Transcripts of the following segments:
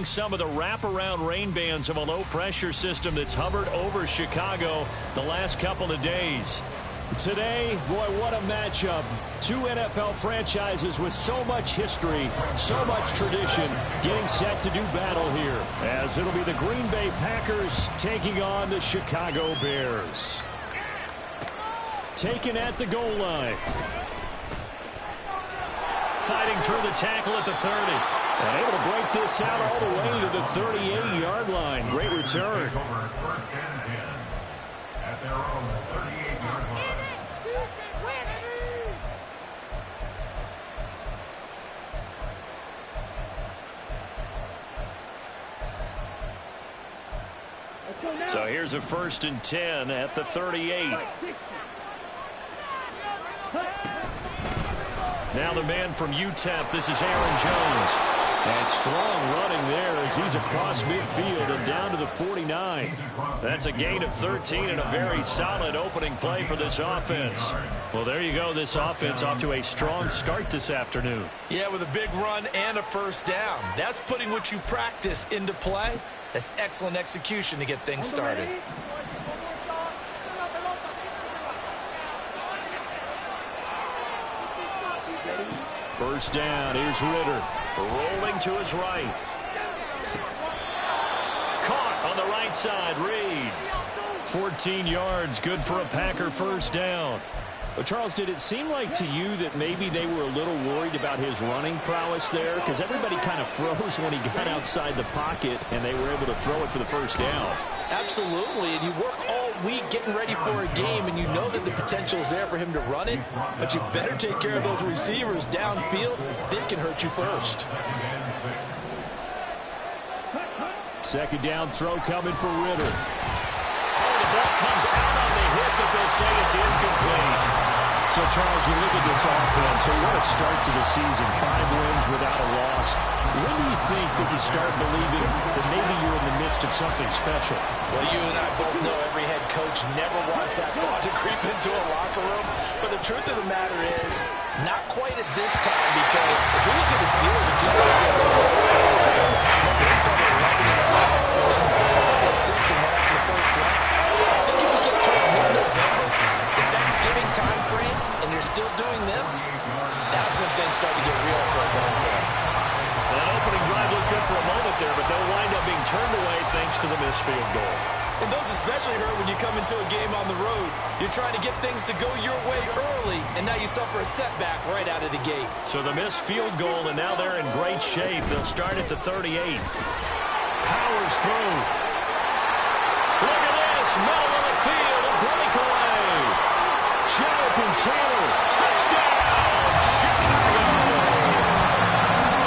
Some of the wraparound rain bands of a low-pressure system that's hovered over Chicago the last couple of days. Today, boy, what a matchup. Two NFL franchises with so much history, so much tradition, getting set to do battle here, as it'll be the Green Bay Packers taking on the Chicago Bears. Taken at the goal line. Fighting through the tackle at the 30. And able to break this out all the way to the 38-yard line. Great return. First and 10 at their own 38-yard line. So here's a 1st and 10 at the 38. Now the man from UTEP, this is Aaron Jones. And strong running there as he's across midfield and down to the 49. That's a gain of 13 and a very solid opening play for this offense. Well, there you go. This offense off to a strong start this afternoon. Yeah, with a big run and a first down. That's putting what you practice into play. That's excellent execution to get things started. First down, here's Ritter. Rolling to his right. Caught on the right side, Reed. 14 yards, good for a Packer first down. Well, Charles, did it seem like to you that maybe they were a little worried about his running prowess there? Because everybody kind of froze when he got outside the pocket, and they were able to throw it for the first down. Absolutely, and you work all week getting ready for a game, and you know that the potential is there for him to run it, but you better take care of those receivers downfield. They can hurt you first. Second down throw coming for Ritter. Oh, the ball comes out on the hit, but they'll say it's incomplete. So, Charles, you look at this offense, so what a start to the season. 5 wins without a loss. When do you think that you start believing that maybe you're in the midst of something special? Well, you and I both know every head coach never wants that thought to creep into a locker room. But the truth of the matter is, not quite at this time, because if we look at the Steelers in 2012, they started 11-0, 6 and went out in the first round. I think if we get toward mid-November, the Thanksgiving time frame, and you're still doing this, that's when things start to get real for a Broncos. That opening drive looked good for a moment there, but they'll wind up being turned away thanks to the missed field goal. And those especially hurt when you come into a game on the road. You're trying to get things to go your way early, and now you suffer a setback right out of the gate. So the missed field goal, and now they're in great shape. They'll start at the 38. Powers through. Look at this, middle of the field, a breakaway. Jonathan Taylor, touchdown, Chicago.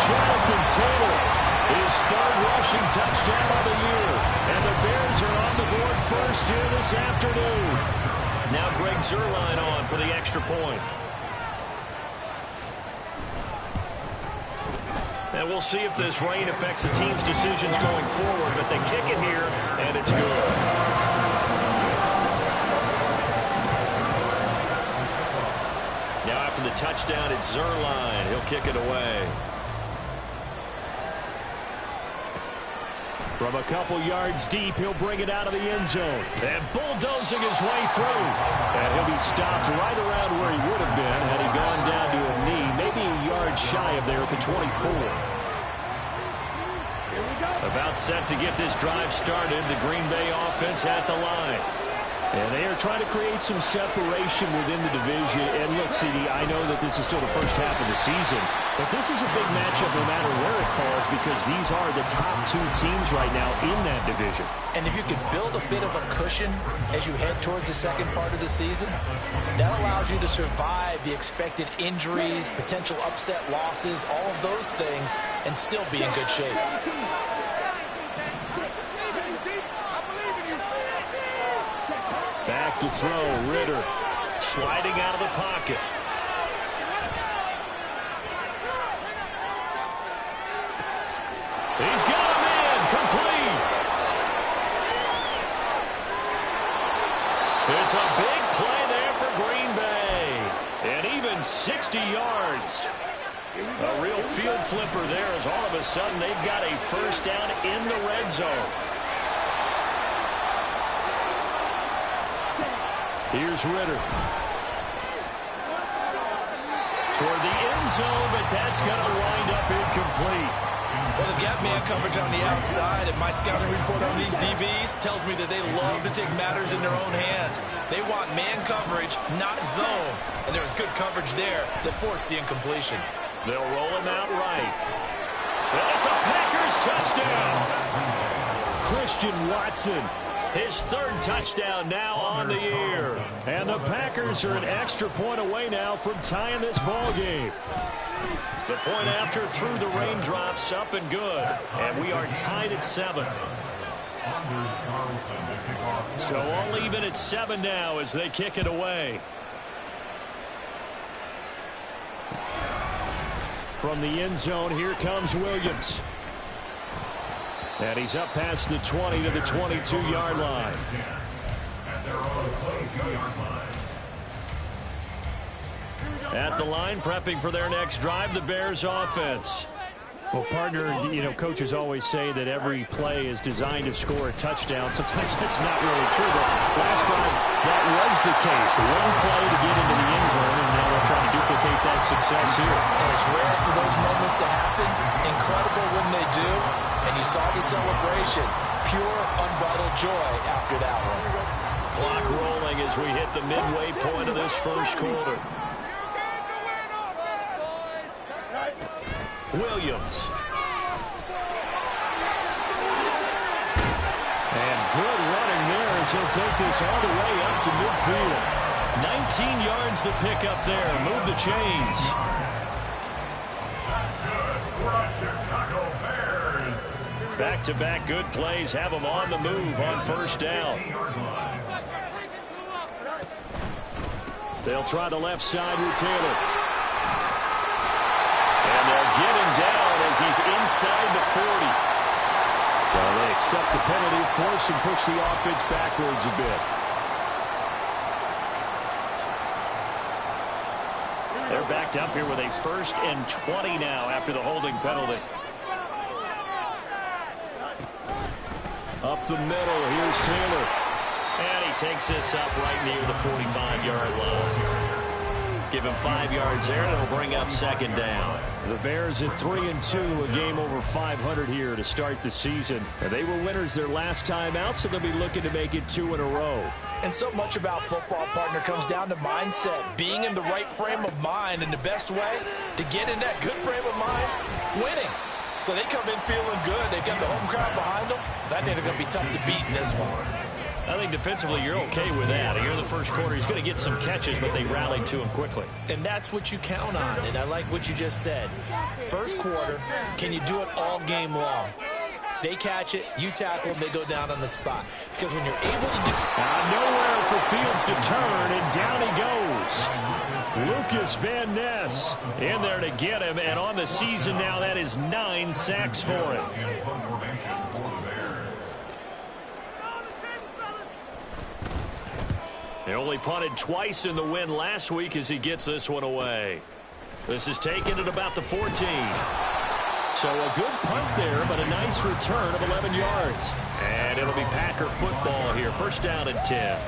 Jonathan Taylor, his 3rd rushing touchdown of the year. And the Bears are on the board first here this afternoon. Now Greg Zuerlein on for the extra point. And we'll see if this rain affects the team's decisions going forward, but they kick it here, and it's good. Now after the touchdown, it's Zuerlein. He'll kick it away. From a couple yards deep, he'll bring it out of the end zone. And bulldozing his way through. And he'll be stopped right around where he would have been had he gone down to a knee, maybe a yard shy of there at the 24. About set to get this drive started, the Green Bay offense at the line. And they are trying to create some separation within the division. And look, CD, I know that this is still the first half of the season, but this is a big matchup no matter where it falls because these are the top 2 teams right now in that division. And if you can build a bit of a cushion as you head towards the second part of the season, that allows you to survive the expected injuries, potential upset losses, all of those things, and still be in good shape. Back to throw, Ritter. Sliding out of the pocket. He's got him in, complete. It's a big play there for Green Bay. And even 60 yards. A real field flipper there as all of a sudden they've got a first down in the red zone. Here's Ritter. Toward the end zone, but that's going to wind up incomplete. Well, they've got man coverage on the outside, and my scouting report on these DBs tells me that they love to take matters in their own hands. They want man coverage, not zone. And there was good coverage there that forced the incompletion. They'll roll him out right. And it's a Packers touchdown. Christian Watson, his third touchdown now on the year. And the Packers are an extra point away now from tying this ball game. The point after through the raindrops, up and good. And we are tied at 7. So all even at 7 now as they kick it away. From the end zone, here comes Williams. And he's up past the 20 to the 22-yard line. At the line, prepping for their next drive, the Bears offense. Well, partner, you know, coaches always say that every play is designed to score a touchdown. Sometimes that's not really true, but last time that was the case. One play to get into the end zone, and now they're trying to duplicate that success here. And it's rare for those moments to happen. Incredible when they do. And you saw the celebration. Pure, unbridled joy after that one. Clock rolling as we hit the midway point of this first quarter. Williams. And good running there as he'll take this all the way up to midfield. 19 yards the pick up there. Move the chains. Back-to-back good plays have them on the move on first down. They'll try the left side with Taylor. And they'll get him down as he's inside the 40. Well, they accept the penalty, of course, and push the offense backwards a bit. They're backed up here with a 1st and 20 now after the holding penalty. Up the middle, here's Taylor. And he takes this up right near the 45-yard line. Give him 5 yards there, and it'll bring up 2nd down. The Bears at 3-2, a game over 500 here to start the season. And they were winners their last time out, so they'll be looking to make it 2 in a row. And so much about football, partner, comes down to mindset. Being in the right frame of mind, and the best way to get in that good frame of mind, winning. So they come in feeling good. They've got the home crowd behind them. I think they're going to be tough to beat in this one. I think defensively you're okay with that. Here in the first quarter, he's going to get some catches, but they rallied to him quickly. And that's what you count on, and I like what you just said. First quarter, can you do it all game long? They catch it, you tackle them, they go down on the spot. Because when you're able to do... Nowhere for Fields to turn, and down he goes. Lucas Van Ness in there to get him, and on the season now, that is 9 sacks for him. He only punted twice in the win last week as he gets this one away. This is taken at about the 14. So a good punt there, but a nice return of 11 yards. And it'll be Packer football here. 1st down and 10.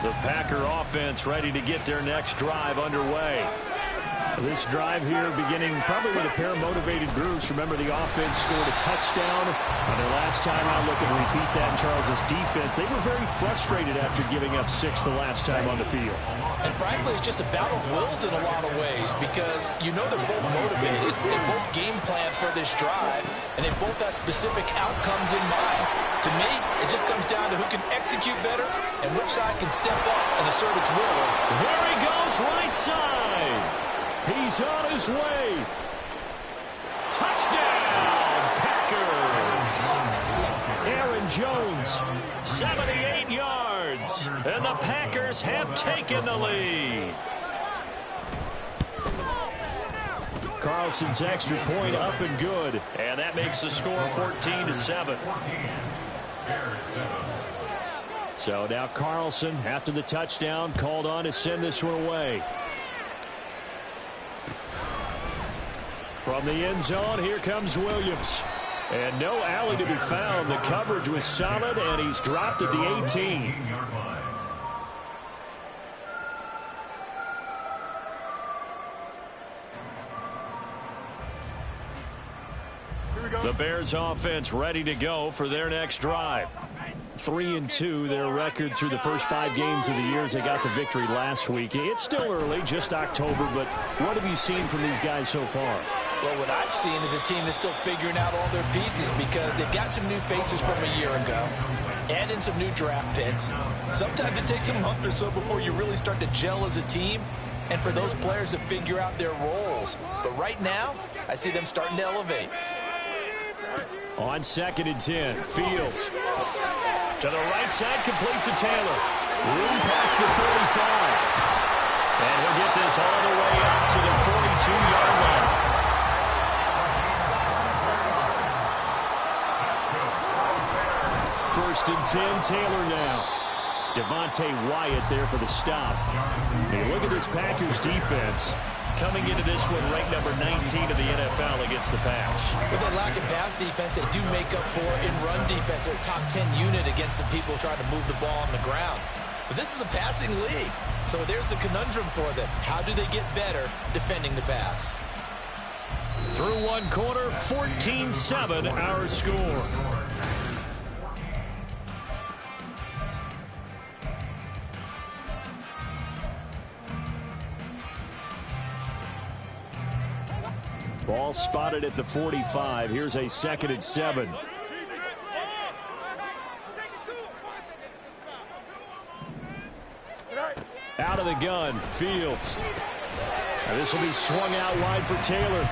The Packer offense ready to get their next drive underway. This drive here beginning probably with a pair of motivated groups. Remember, the offense scored a touchdown on their last time out. Looking to repeat that in Charles's defense. They were very frustrated after giving up 6 the last time on the field. And frankly, it's just a battle of wills in a lot of ways because you know they're both motivated. They both game plan for this drive, and they both have specific outcomes in mind. To me, it just comes down to who can execute better and which side can step up and assert its will. There he goes, right side. He's on his way. Touchdown, Packers. Aaron Jones, 78 yards. And the Packers have taken the lead. Carlson's extra point up and good. And that makes the score 14-7. So now Carlson, after the touchdown, called on to send this one away. From the end zone, here comes Williams. And no alley to be found. The coverage was solid, and he's dropped at the 18. The Bears offense ready to go for their next drive. 3-2, their record through the first 5 games of the year as they got the victory last week. It's still early, just October, but what have you seen from these guys so far? Well, what I've seen is a team that's still figuring out all their pieces because they've got some new faces from a year ago and in some new draft picks. Sometimes it takes a month or so before you really start to gel as a team and for those players to figure out their roles. But right now, I see them starting to elevate. On 2nd and 10, Fields. To the right side, complete to Taylor. Room past the 45. And he'll get this all the way up to the 42-yard line. First and 10, Taylor now. Devontae Wyatt there for the stop. Hey, look at this Packers defense. Coming into this one, ranked number 19 of the NFL against the pass. With that lack of pass defense, they do make up for in run defense. They're a top 10 unit against the people trying to move the ball on the ground. But this is a passing league, so there's a conundrum for them. How do they get better defending the pass? Through one quarter, 14-7 our score. Ball spotted at the 45. Here's a 2nd and 7. Out of the gun, Fields. Now this will be swung out wide for Taylor.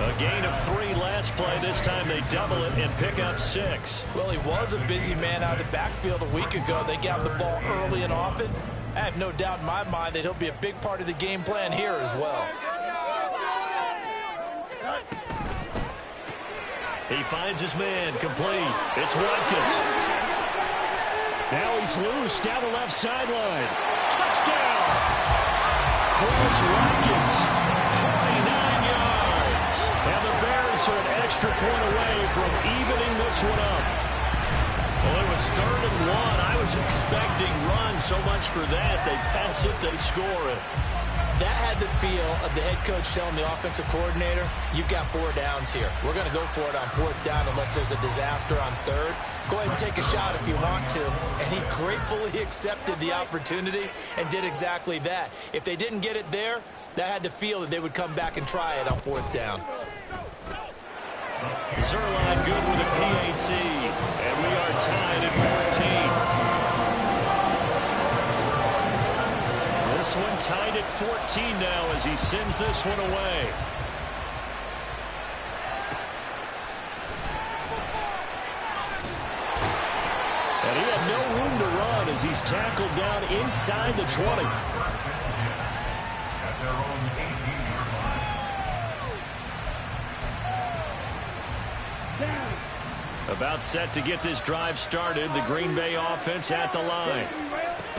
A gain of 3 last play. This time they double it and pick up 6. Well, he was a busy man out of the backfield a week ago. They got the ball early and often. I have no doubt in my mind that he'll be a big part of the game plan here as well. He finds his man, complete. It's Watkins. Now he's loose down the left sideline. Touchdown! Chris Watkins, 49 yards. And the Bears are an extra point away from evening this one up. Well, it was 3rd and 1. I was expecting run so much for that. They pass it, they score it. That had the feel of the head coach telling the offensive coordinator, you've got 4 downs here. We're going to go for it on 4th down unless there's a disaster on 3rd. Go ahead and take a shot if you want to. And he gratefully accepted the opportunity and did exactly that. If they didn't get it there, that had the feel that they would come back and try it on 4th down. Zerline good with a PAT. And we are tied at 14. This one tied at 14 now as he sends this one away. And he had no room to run as he's tackled down inside the 20. At their own 18-yard line. About set to get this drive started. The Green Bay offense at the line.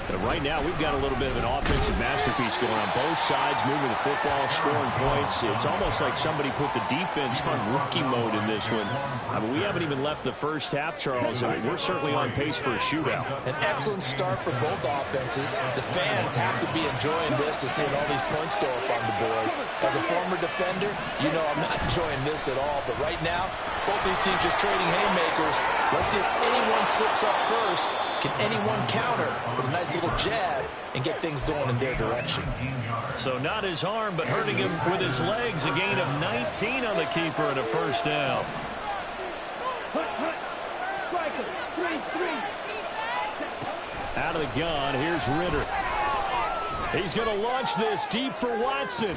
But right now, we've got a little bit of an offensive masterpiece going on both sides, moving the football, scoring points. It's almost like somebody put the defense on rookie mode in this one. I mean, we haven't even left the first half, Charles. I mean, we're certainly on pace for a shootout. An excellent start for both offenses. The fans have to be enjoying this to see all these points go up on the board. As a former defender, you know I'm not enjoying this at all. But right now, both these teams just trading haymakers. Let's see if anyone slips up first. Can anyone counter with a nice little jab and get things going in their direction? So not his arm, but hurting him with his legs. A gain of 19 on the keeper and a 1st down. Out of the gun, here's Ritter. He's going to launch this deep for Watson.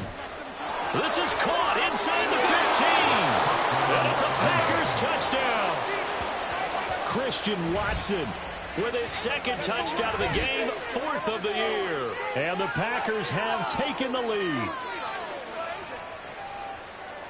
This is caught inside the 15. And it's a Packers touchdown. Christian Watson with his 2nd touchdown of the game, 4th of the year. And the Packers have taken the lead.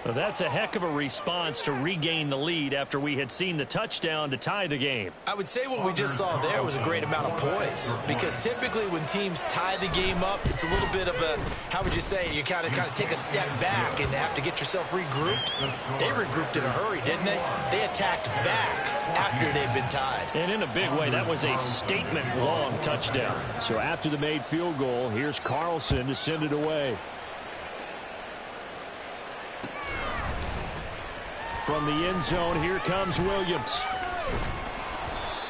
Well, that's a heck of a response to regain the lead after we had seen the touchdown to tie the game. I would say what we just saw there was a great amount of poise, because typically when teams tie the game up, it's a little bit of a, how would you say, you kind of take a step back and have to get yourself regrouped. They regrouped in a hurry, didn't they? They attacked back after they'd been tied. And in a big way, that was a statement-long touchdown. So after the made field goal, here's Carlson to send it away. From the end zone, here comes Williams.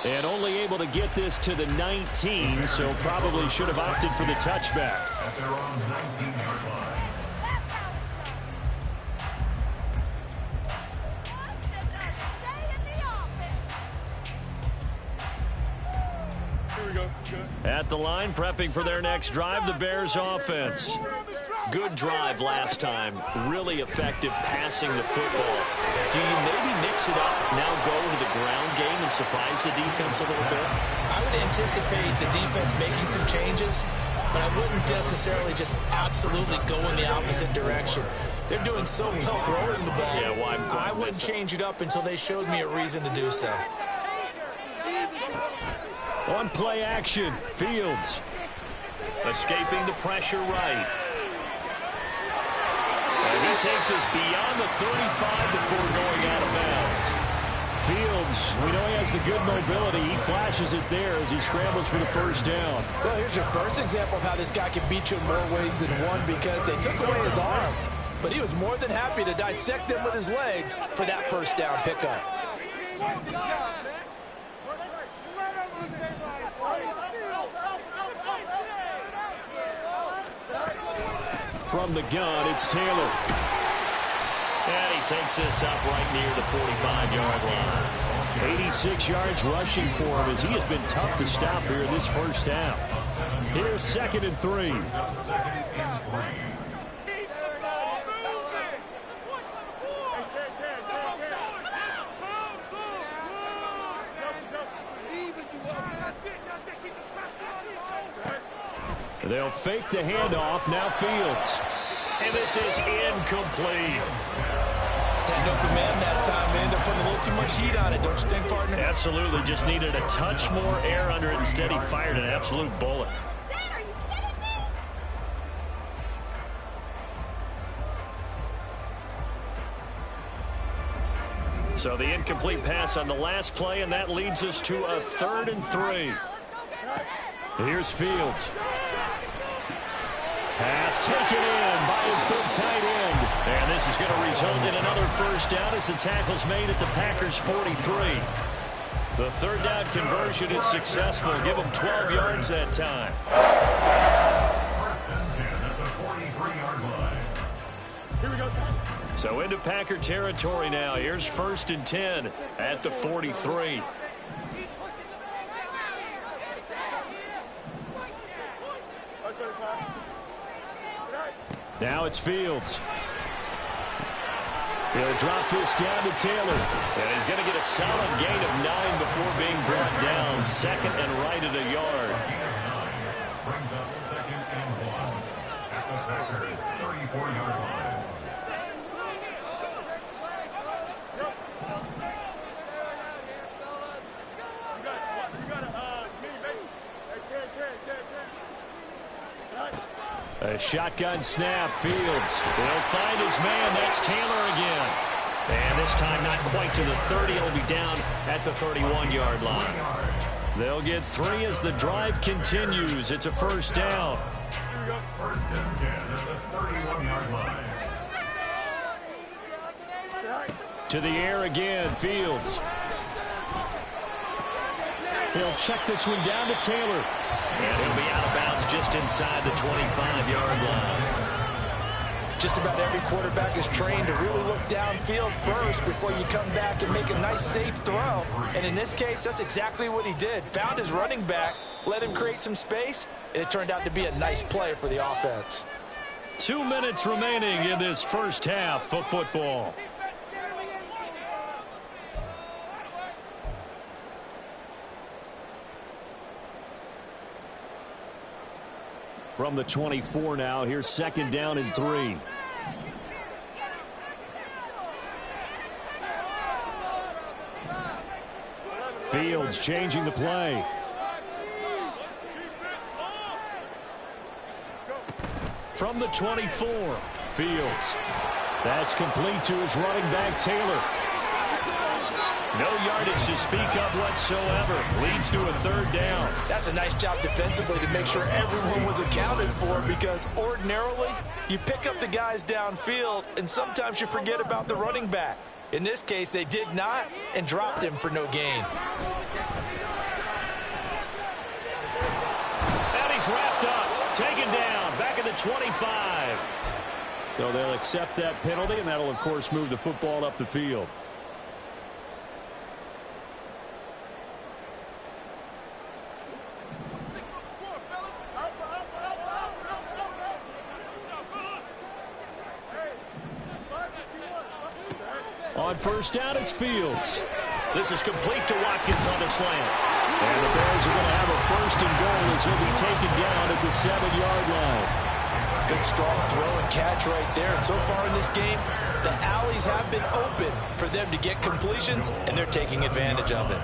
And only able to get this to the 19, so probably should have opted for the touchback. At their own 19-yard line. At the line, prepping for their next drive, the Bears offense. Good drive last time. Really effective passing the football. Do you maybe mix it up, now go to the ground game and surprise the defense a little bit? I would anticipate the defense making some changes, but I wouldn't necessarily just absolutely go in the opposite direction. They're doing so well throwing the ball. Yeah, well, I wouldn't change it up until they showed me a reason to do so. On play action, Fields. Escaping the pressure right. And he takes us beyond the 35 before going out of bounds. Fields, we know he has the good mobility. He flashes it there as he scrambles for the first down. Well, here's your first example of how this guy can beat you in more ways than one, because they took away his arm, but he was more than happy to dissect them with his legs for that first down pickup. From the gun, it's Taylor. And he takes this up right near the 45-yard line. 86 yards rushing for him as he has been tough to stop here this first half. Here's 2nd and 3. They'll fake the handoff. Now Fields. And this is incomplete. Had no command that time. They ended up putting a little too much heat on it, don't you think, partner? Absolutely. Just needed a touch more air under it. Instead, he fired an absolute bullet. So the incomplete pass on the last play, and that leads us to a 3rd and 3. Here's Fields. Pass taken in by his big tight end. And this is going to result in another first down as the tackle's made at the Packers' 43. The 3rd down conversion is successful. Give them 12 yards that time. First and 10 at the 43-yard line. Here we go. So into Packer territory now. Here's 1st and 10 at the 43. Now it's Fields. He'll drop this down to Taylor. And he's going to get a solid gain of 9 before being brought down. 2nd and right at a yard. Brings up 2nd and 1 at the Packers' 34-yard line. A shotgun snap, Fields. He'll find his man. That's Taylor again. And this time not quite to the 30. It'll be down at the 31-yard line. They'll get 3 as the drive continues. It's a first down. First and 10 at the 31-yard line. To the air again, Fields. He'll check this one down to Taylor. And he'll be out of bounds just inside the 25-yard line. Just about every quarterback is trained to really look downfield first before you come back and make a nice, safe throw. And in this case, that's exactly what he did. Found his running back, let him create some space, and it turned out to be a nice play for the offense. 2 minutes remaining in this first half of football. From the 24 now, here's 2nd down and 3. Fields changing the play. From the 24, Fields. That's complete to his running back, Taylor. No yardage to speak of whatsoever. Leads to a third down. That's a nice job defensively to make sure everyone was accounted for, because ordinarily you pick up the guys downfield and sometimes you forget about the running back. In this case, they did not and dropped him for no gain. And he's wrapped up, taken down, back at the 25. So they'll accept that penalty, and that'll, of course, move the football up the field. On first down, it's Fields. This is complete to Watkins on the slant. And the Bears are going to have a first and goal as he'll be taken down at the 7-yard line. Good strong throw and catch right there. And so far in this game, the alleys have been open for them to get completions, and they're taking advantage of it.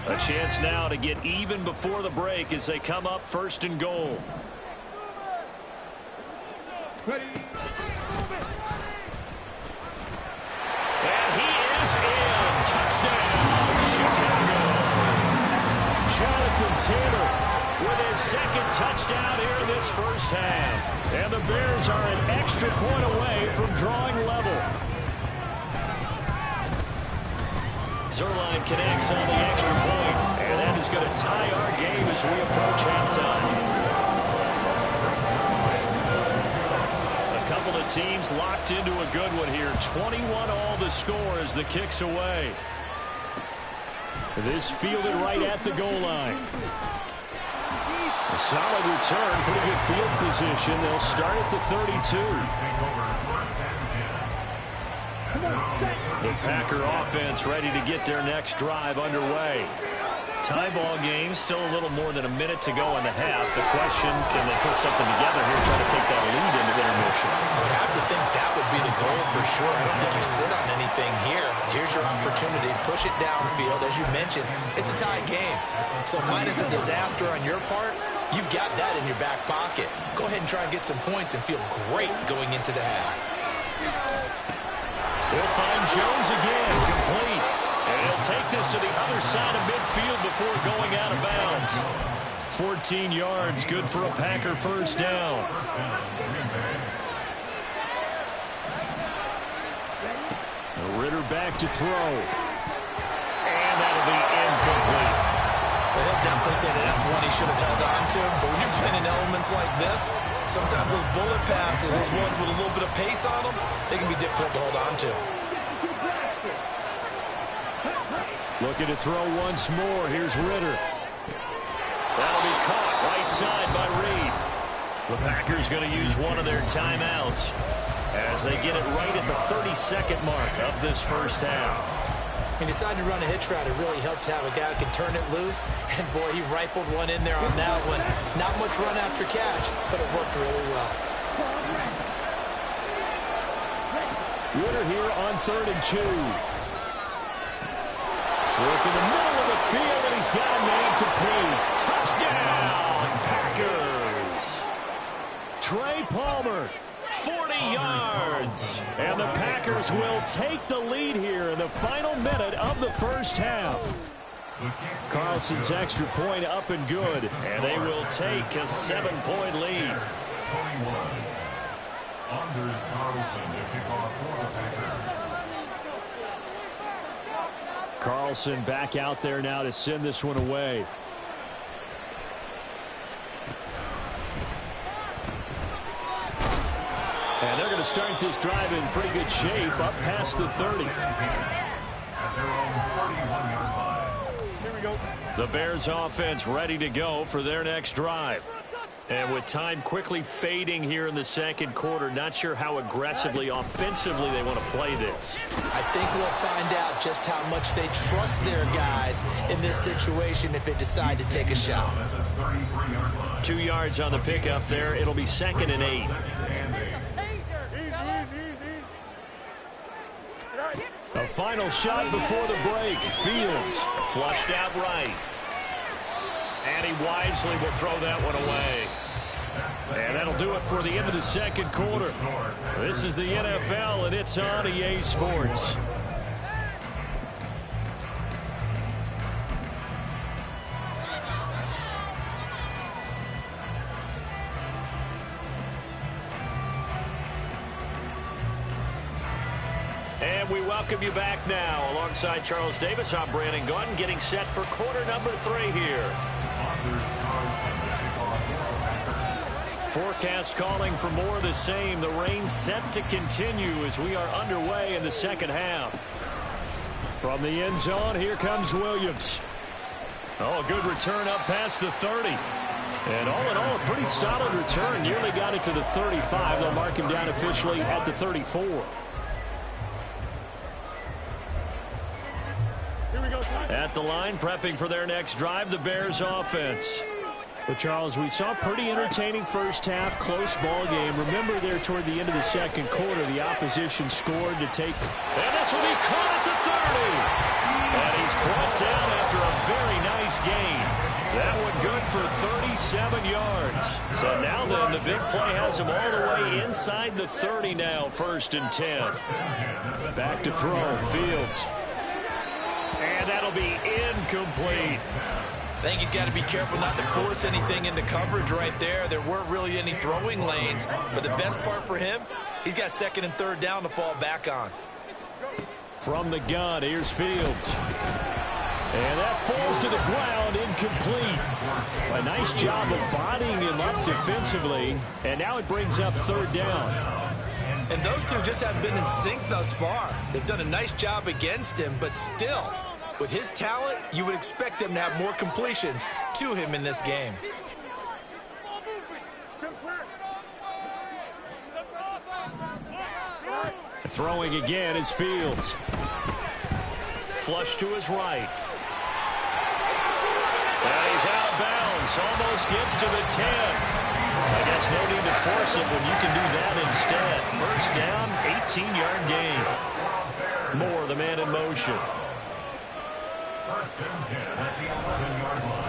A chance now to get even before the break as they come up first and goal. Ready. And he is in. Touchdown, Chicago. Jonathan Taylor with his second touchdown here in this first half. And the Bears are an extra point away from drawing level. Zerline connects on the extra point, and that is going to tie our game as we approach halftime. A couple of teams locked into a good one here. 21-all the score as the kick's away. This fielded right at the goal line. A solid return, pretty good field position. They'll start at the 32. The Packer offense ready to get their next drive underway. Tie ball game, still a little more than a minute to go in the half. The question, can they put something together here, try to take that lead into intermission? I would have to think that would be the goal for sure. I don't think you sit on anything here. Here's your opportunity. Push it downfield. As you mentioned, it's a tie game. So minus a disaster on your part, you've got that in your back pocket. Go ahead and try and get some points and feel great going into the half. He'll find Jones again, complete. And he'll take this to the other side of midfield before going out of bounds. 14 yards, good for a Packer first down. Ritter back to throw. And that'll be incomplete. Well, he'll definitely say that that's one he should have held on to. But when you're playing in elements like this, sometimes those bullet passes, those ones with a little bit of pace on them, they can be difficult to hold on to. Looking to throw once more. Here's Ritter. That'll be caught right side by Reed. The Packers going to use one of their timeouts as they get it right at the 32nd mark of this first half. He decided to run a hitch route. It really helped to have a guy who can turn it loose. And, boy, he rifled one in there on that one. Not much run after catch, but it worked really well. Ritter here on 3rd and 2. Work in the middle of the field, and he's got a man complete. Touchdown, Packers. Trey Palmer, 40 yards. And the Packers will take the lead here in the final minute of the first half. Carlson's extra point up and good. And they will take a 7-point lead. 21. Anders Carlson to kick off for the Packers. Carlson back out there now to send this one away. And they're going to start this drive in pretty good shape, up past the 30. Here we go. The Bears offense ready to go for their next drive. And with time quickly fading here in the second quarter, not sure how aggressively, offensively they want to play this. I think we'll find out just how much they trust their guys in this situation if they decide to take a shot. 2 yards on the pickup there. It'll be 2nd and 8. A final shot before the break. Fields flushed out right. And he wisely will throw that one away. And that'll do it for the end of the second quarter. This is the NFL, and it's on EA Sports. And we welcome you back now. Alongside Charles Davis, I'm Brandon Gaudin, getting set for quarter number 3 here. Forecast calling for more of the same. The rain set to continue as we are underway in the second half. From the end zone, here comes Williams. Oh, a good return up past the 30. And all in all, a pretty solid return. Nearly got it to the 35. They'll mark him down officially at the 34. At the line, prepping for their next drive, the Bears offense. Well, Charles, we saw a pretty entertaining first half, close ball game. Remember there toward the end of the second quarter, the opposition scored to take. And this will be caught at the 30. And he's brought down after a very nice gain. That one good for 37 yards. So now then, the big play has him all the way inside the 30 now, 1st and 10. Back to throw, Fields. And that'll be incomplete. I think he's got to be careful not to force anything into coverage right there. There weren't really any throwing lanes, but the best part for him, he's got 2nd and 3rd down to fall back on. From the gun, here's Fields. And that falls to the ground, incomplete. A nice job of bodying him up defensively, and now it brings up 3rd down. And those two just haven't been in sync thus far. They've done a nice job against him, but still, with his talent, you would expect them to have more completions to him in this game. Throwing again is Fields. Flush to his right. And he's out of bounds. Almost gets to the 10. I guess no need to force it when you can do that instead. 1st down, 18-yard gain. Moore, the man in motion.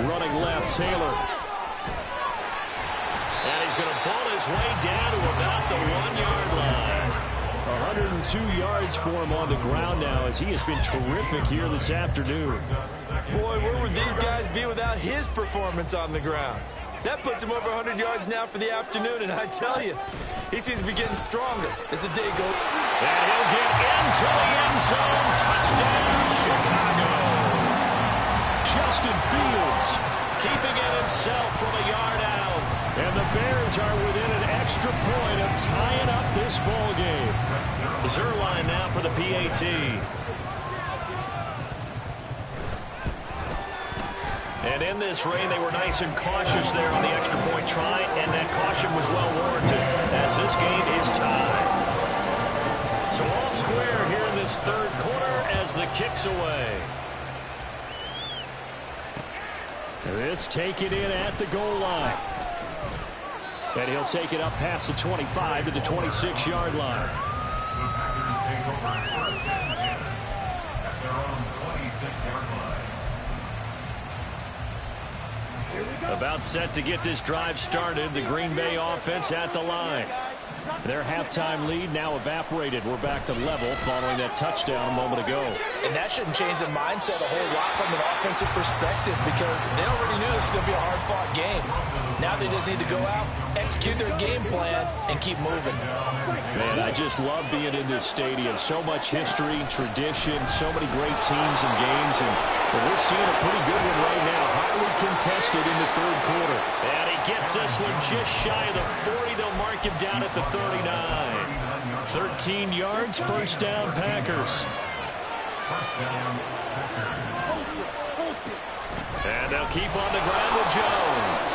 Running left, Taylor. And he's going to ball his way down to about the 1-yard line. 102 yards for him on the ground now as he has been terrific here this afternoon. Boy, where would these guys be without his performance on the ground? That puts him over 100 yards now for the afternoon, and I tell you, he seems to be getting stronger as the day goes. And he'll get into the end zone. Touchdown, Chicago. Justin Fields keeping it himself from a yard out. And the Bears are within an extra point of tying up this ball game. Zerline now for the PAT. And in this rain, they were nice and cautious there on the extra point try, and that caution was well warranted as this game is tied. So all square here in this 3rd quarter as the kick's away. This taken in at the goal line. And he'll take it up past the 25 to the 26-yard line. The Packers take over 1st and 10 at their own 26-yard line. About set to get this drive started. The Green Bay offense at the line. Their halftime lead now evaporated. We're back to level following that touchdown a moment ago. And that shouldn't change the mindset a whole lot from an offensive perspective because they already knew this was going to be a hard-fought game. Now they just need to go out, execute their game plan, and keep moving. Man, I just love being in this stadium. So much history, tradition, so many great teams and games. And we're seeing a pretty good one right now. Highly contested in the 3rd quarter. And he gets this one just shy of the 40. They'll mark him down at the 39. 13 yards, 1st down, Packers. And they'll keep on the ground with Jones.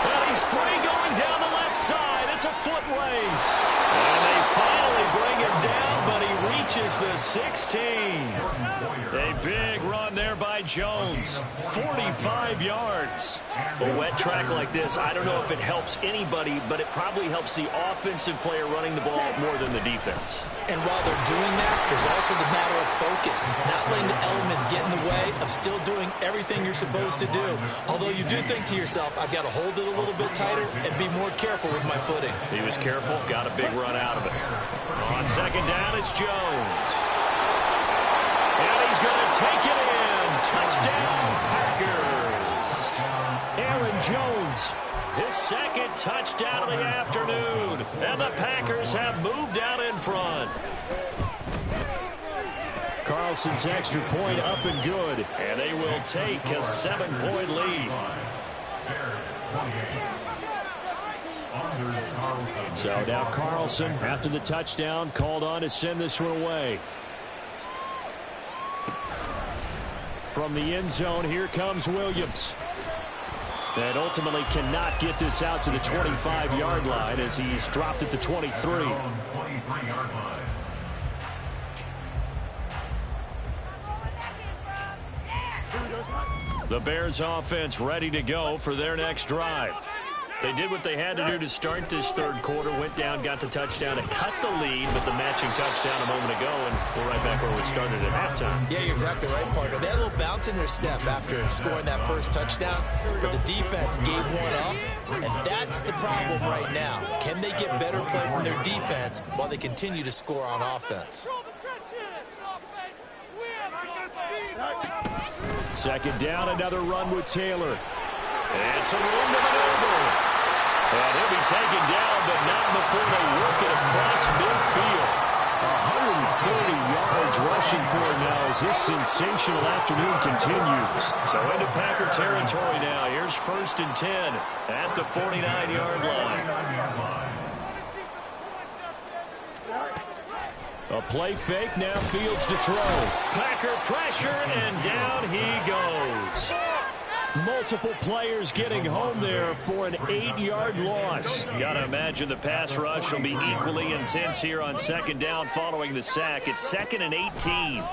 And he's free going down the left side. It's a foot race. And they finally bring him down, but he reaches the 16. A big run there by Jones. 45 yards. A wet track like this, I don't know if it helps anybody, but it probably helps the offensive player running the ball more than the defense. And while they're doing that, there's also the matter of focus. Not letting the elements get in the way of still doing everything you're supposed to do. Although you do think to yourself, I've got to hold it a little bit tighter and be more careful with my footing. He was careful, got a big run out of it. On second down, it's Jones. And he's going to take it in. Touchdown, Packers. Aaron Jones, his second touchdown of the afternoon. And the Packers have moved out in front. Carlson's extra point up and good. And they will take a 7-point lead. So now Carlson, after the touchdown, called on to send this one away. From the end zone, here comes Williams. And ultimately cannot get this out to the 25-yard line as he's dropped at the 23. The Bears offense ready to go for their next drive. They did what they had to do to start this third quarter, went down, got the touchdown, and cut the lead with the matching touchdown a moment ago, and we're right back where we started at halftime. Yeah, you're exactly right, partner. They had a little bounce in their step after scoring that first touchdown, but the defense gave one up, and that's the problem right now. Can they get better play from their defense while they continue to score on offense? Second down, another run with Taylor. And some room to maneuver. And he'll be taken down, but not before they work it across midfield. 130 yards rushing for him now as this sensational afternoon continues. So into Packer territory now. Here's 1st and 10 at the 49-yard line. A play fake, now Fields to throw. Packer pressure, and down he goes. Multiple players getting home there for an 8-yard loss. Got to imagine the pass rush will be equally intense here on second down following the sack. It's 2nd and 18.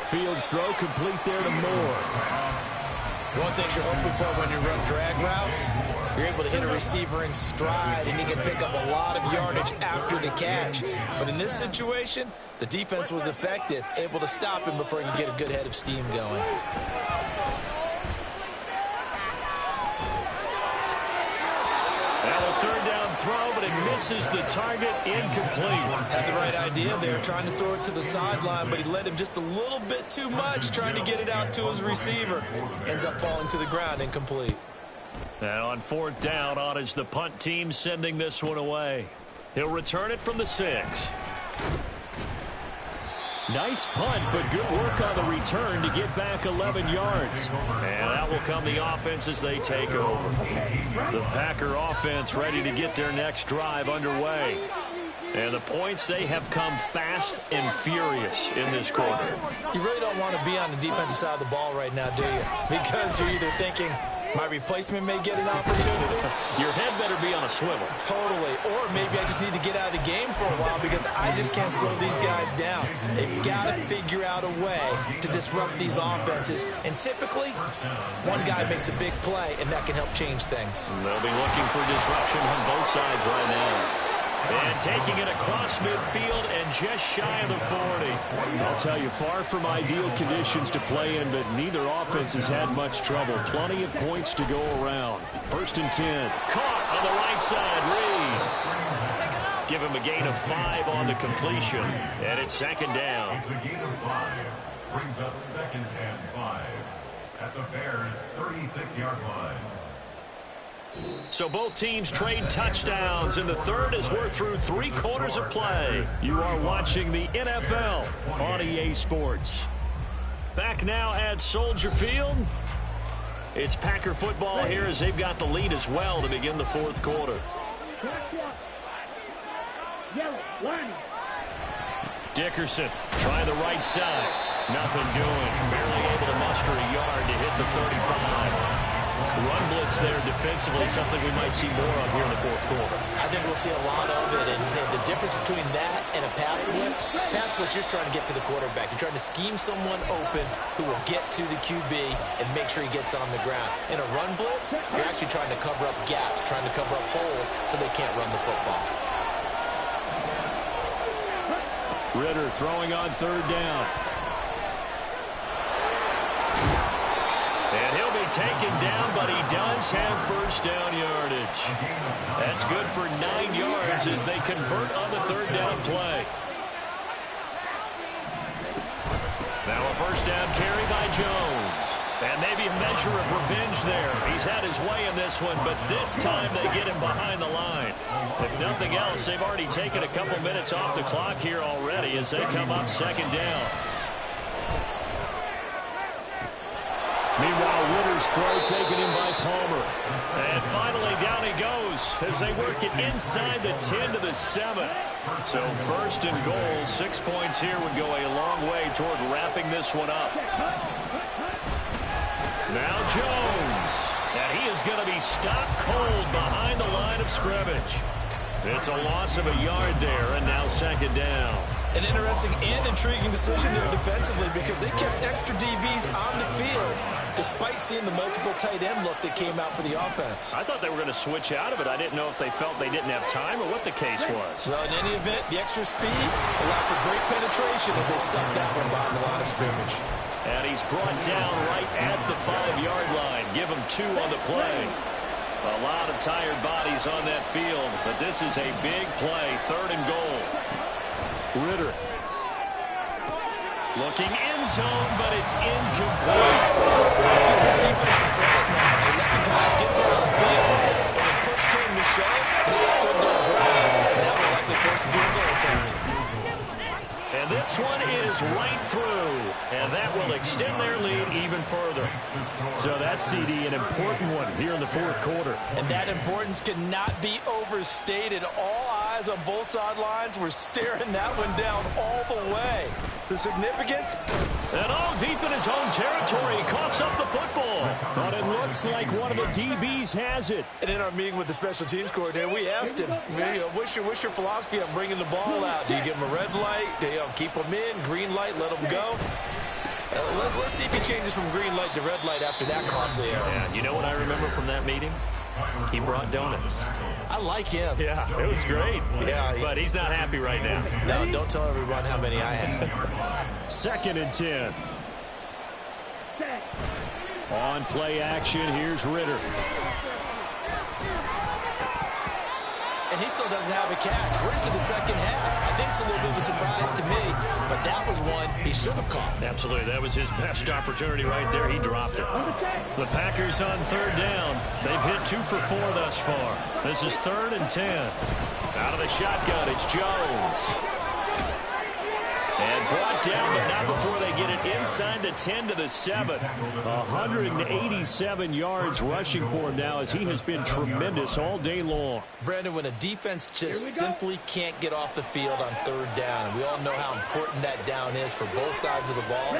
Fields throw complete there to Moore. One thing you're hoping for when you run drag routes, you're able to hit a receiver in stride, and he can pick up a lot of yardage after the catch. But in this situation, the defense was effective, able to stop him before he could get a good head of steam going. Now a third down throw, but it misses the target, incomplete. Had the right idea there, trying to throw it to the sideline, but he led him just a little bit too much, trying to get it out to his receiver. Ends up falling to the ground, incomplete. And on 4th down, on is the punt team sending this one away. He'll return it from the 6. Nice punt, but good work on the return to get back 11 yards. And that will come the offense as they take over. The Packer offense ready to get their next drive underway. And the points, they have come fast and furious in this quarter. You really don't want to be on the defensive side of the ball right now, do you? Because you're either thinking, my replacement may get an opportunity. Your head better be on a swivel. Totally. Or maybe I just need to get out of the game for a while because I just can't slow these guys down. They've got to figure out a way to disrupt these offenses. And typically, one guy makes a big play, and that can help change things. They'll be looking for disruption on both sides right now. And taking it across midfield and just shy of the 40. I'll tell you, far from ideal conditions to play in, but neither offense has had much trouble. Plenty of points to go around. 1st and 10. Caught on the right side, Reed. Give him a gain of 5 on the completion. And it's 2nd down. It's a gain of 5. Brings up 2nd and 5 at the Bears' 36-yard line. So both teams trade touchdowns, and the third as we're through 3 quarters of play. You are watching the NFL on EA Sports. Back now at Soldier Field. It's Packer football here as they've got the lead as well to begin the 4th quarter. Dickerson trying the right side. Nothing doing. Barely able to muster a yard to hit the 35. Run blitz there defensively, something we might see more of here in the fourth quarter. I think we'll see a lot of it, and the difference between that and a pass blitz, you're just trying to get to the quarterback. You're trying to scheme someone open who will get to the QB and make sure he gets on the ground. In a run blitz, you're actually trying to cover up gaps, trying to cover up holes so they can't run the football. Ritter throwing on third down. And he'll be taken down, but he does have first down yardage. That's good for 9 yards as they convert on the third down play. Now a first down carry by Jones. And maybe a measure of revenge there. He's had his way in this one, but this time they get him behind the line. If nothing else, they've already taken a couple minutes off the clock here already as they come up second down. Meanwhile, Ritter's throw taken in by Palmer. And finally down he goes as they work it inside the 10 to the 7. So first and goal, 6 points here would go a long way toward wrapping this one up. Now Jones, and he is going to be stopped cold behind the line of scrimmage. It's a loss of a yard there, and now second down. An interesting and intriguing decision there defensively because they kept extra DBs on the field despite seeing the multiple tight end look that came out for the offense. I thought they were going to switch out of it. I didn't know if they felt they didn't have time or what the case was. Well, in any event, the extra speed allowed for great penetration as they stuffed that one behind the line of scrimmage. And he's brought down right at the 5-yard line. Give him 2 on the play. A lot of tired bodies on that field, but this is a big play, third and goal. Ritter. Looking end zone, but it's incomplete. Let's give this defense some credit now. They let the guys get there on the field. And when push came to shove, they stood their ground. And now they're likely force a field goal attempt. And this one is right through, and that will extend their lead even further. So that's, CD, an important one here in the fourth quarter. And that importance cannot be overstated. All eyes on both sidelines were staring that one down all the way. The significance? And all deep in his own territory, he coughs up the football. But it looks like one of the DBs has it. And in our meeting with the special teams coordinator, we asked him, what's your philosophy on bringing the ball out? Do you give him a red light? Do you keep him in? Green light, let him go? Let's see if he changes from green light to red light after that costly error. Yeah, you know what I remember from that meeting? He brought donuts. I like him. Yeah, it was great. Yeah, but he's not happy right now. No, don't tell everyone how many I have. Second and 10. On play action, here's Ritter. And he still doesn't have a catch. We're into the second half. I think it's a little bit of a surprise to me, but that was one he should have caught. Absolutely. That was his best opportunity right there. He dropped it. The Packers on third down. They've hit 2 for 4 thus far. This is third and 10. Out of the shotgun, it's Jones. And brought down, but not before they get it inside the 10 to the 7. 187 yards rushing for him now as he has been tremendous all day long. Brandon, when a defense just simply can't get off the field on third down, and we all know how important that down is for both sides of the ball,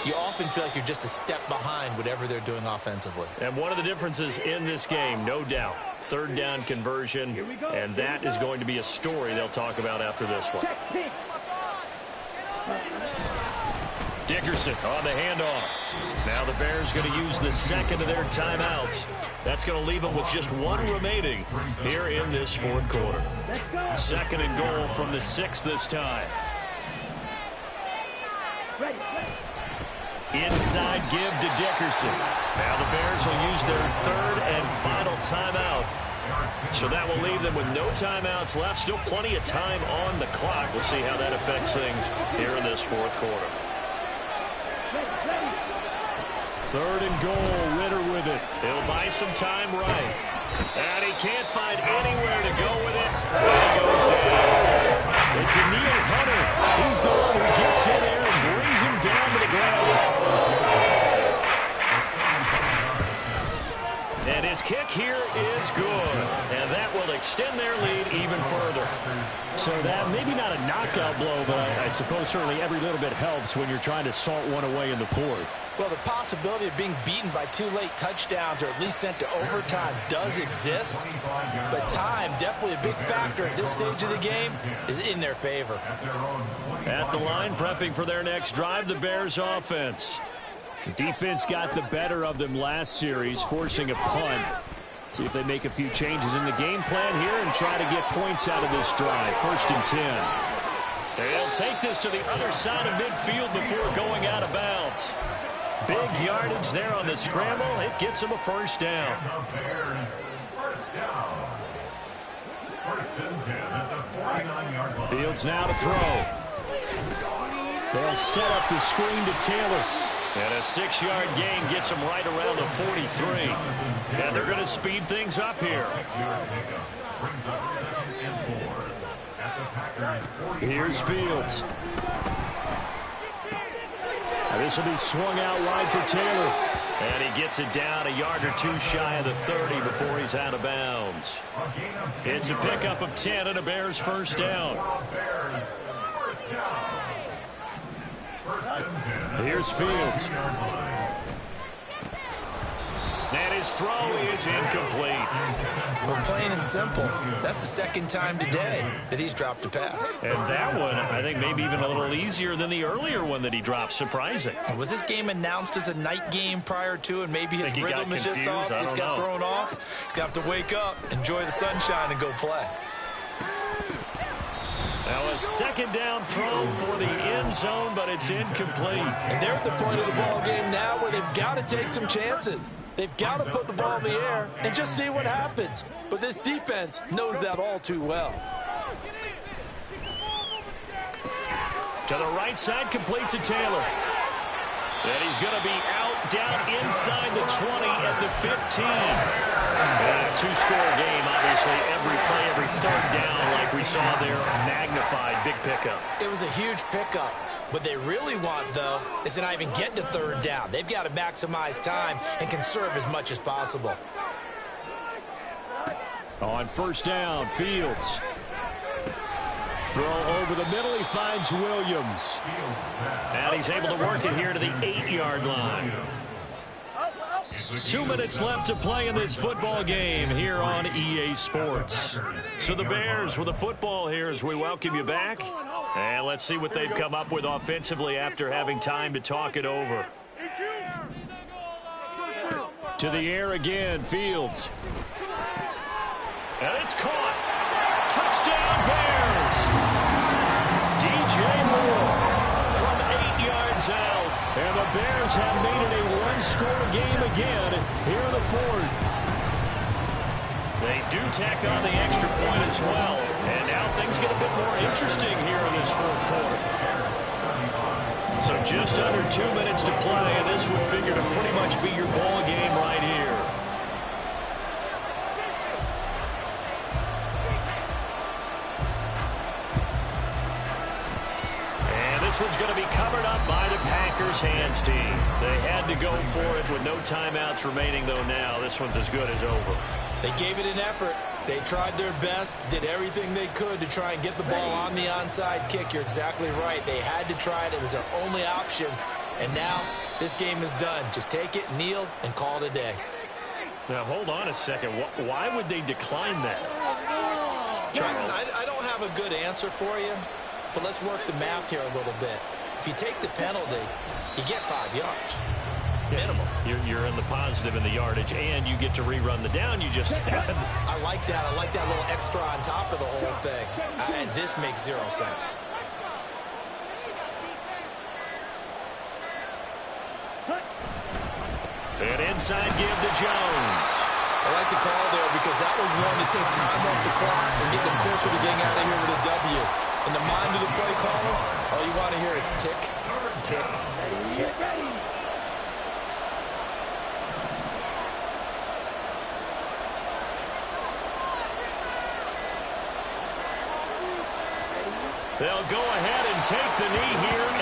you often feel like you're just a step behind whatever they're doing offensively. And one of the differences in this game, no doubt, third down conversion, and that is going to be a story they'll talk about after this one. Dickerson on the handoff. Now the Bears going to use the second of their timeouts. That's going to leave them with just 1 remaining here in this fourth quarter. Second and goal from the 6 this time. Inside give to Dickerson. Now the Bears will use their third and final timeout. So that will leave them with no timeouts left. Still plenty of time on the clock. We'll see how that affects things here in this fourth quarter. Third and goal, Ritter with it. He'll buy some time right. And he can't find anywhere to go with it. And he goes down. And Daniil Hunter, he's the one who gets in there and brings him down to the ground. And his kick here is good. And that will extend their lead even further. So that, maybe not a knockout blow, but I suppose certainly every little bit helps when you're trying to salt one away in the fourth. Well, the possibility of being beaten by 2 late touchdowns or at least sent to overtime does exist, but time, definitely a big factor at this stage of the game, is in their favor. At the line, prepping for their next drive, the Bears offense. The defense got the better of them last series, forcing a punt. See if they make a few changes in the game plan here and try to get points out of this drive. 1st and 10. They'll take this to the other side of midfield before going out of bounds. Big yardage there on the scramble. It gets them a 1st down. Fields now to throw. They'll set up the screen to Taylor. And a 6-yard gain gets them right around the 43. And they're going to speed things up here. Here's Fields. Now this will be swung out wide for Taylor. And he gets it down a yard or 2 shy of the 30 before he's out of bounds. It's a pickup of 10 and a Bears 1st down. Here's Fields. And his throw is incomplete. Well, plain and simple, that's the 2nd time today that he's dropped a pass. And that one, I think, maybe even a little easier than the earlier one that he dropped. Surprising. Was this game announced as a night game prior to, and maybe his rhythm is just off? He's got thrown off. He's going to have to wake up, enjoy the sunshine, and go play. Now a 2nd down throw for the end zone, but it's incomplete. And they're at the point of the ball game now where they've got to take some chances. They've got to put the ball in the air and just see what happens. But this defense knows that all too well. To the right side, complete to Taylor. And he's going to be out, down inside the 20 at the 15. And a 2-score game, obviously, every play, every 3rd down, like we saw there, magnified, big pickup. It was a huge pickup. What they really want, though, is to not even get to 3rd down. They've got to maximize time and conserve as much as possible. On 1st down, Fields. Throw over the middle, he finds Williams. And he's able to work it here to the 8-yard line. 2 minutes left to play in this football game here on EA Sports. So the Bears with the football here as we welcome you back. And let's see what they've come up with offensively after having time to talk it over. To the air again, Fields. And it's caught. Touchdown, Bears. DJ Moore from 8 yards out. And the Bears have made it a 1-score game again here in the 4th. They do tack on the extra point as well. And now things get a bit more interesting here in this 4th quarter. So just under 2 minutes to play, and this would figure to pretty much be your ball game right here. This one's going to be covered up by the Packers hands team. They had to go for it with no timeouts remaining, though now this one's as good as over. They gave it an effort. They tried their best, did everything they could to try and get the ball on the onside kick. You're exactly right. They had to try it. It was their only option. And now this game is done. Just take it, kneel, and call it a day. Now, hold on a second. Why would they decline that? Charles? I don't have a good answer for you. But let's work the math here a little bit. If you take the penalty, you get 5 yards. Minimum. You're in the positive in the yardage, and you get to rerun the down you just had. I like that. I like that little extra on top of the whole thing. And this makes 0 sense. An inside give to Jones. I like the call there because that was one to take time off the clock and get them closer to getting out of here with a W. In the mind of the play caller, all you want to hear is tick, tick, tick. They'll go ahead and take the knee here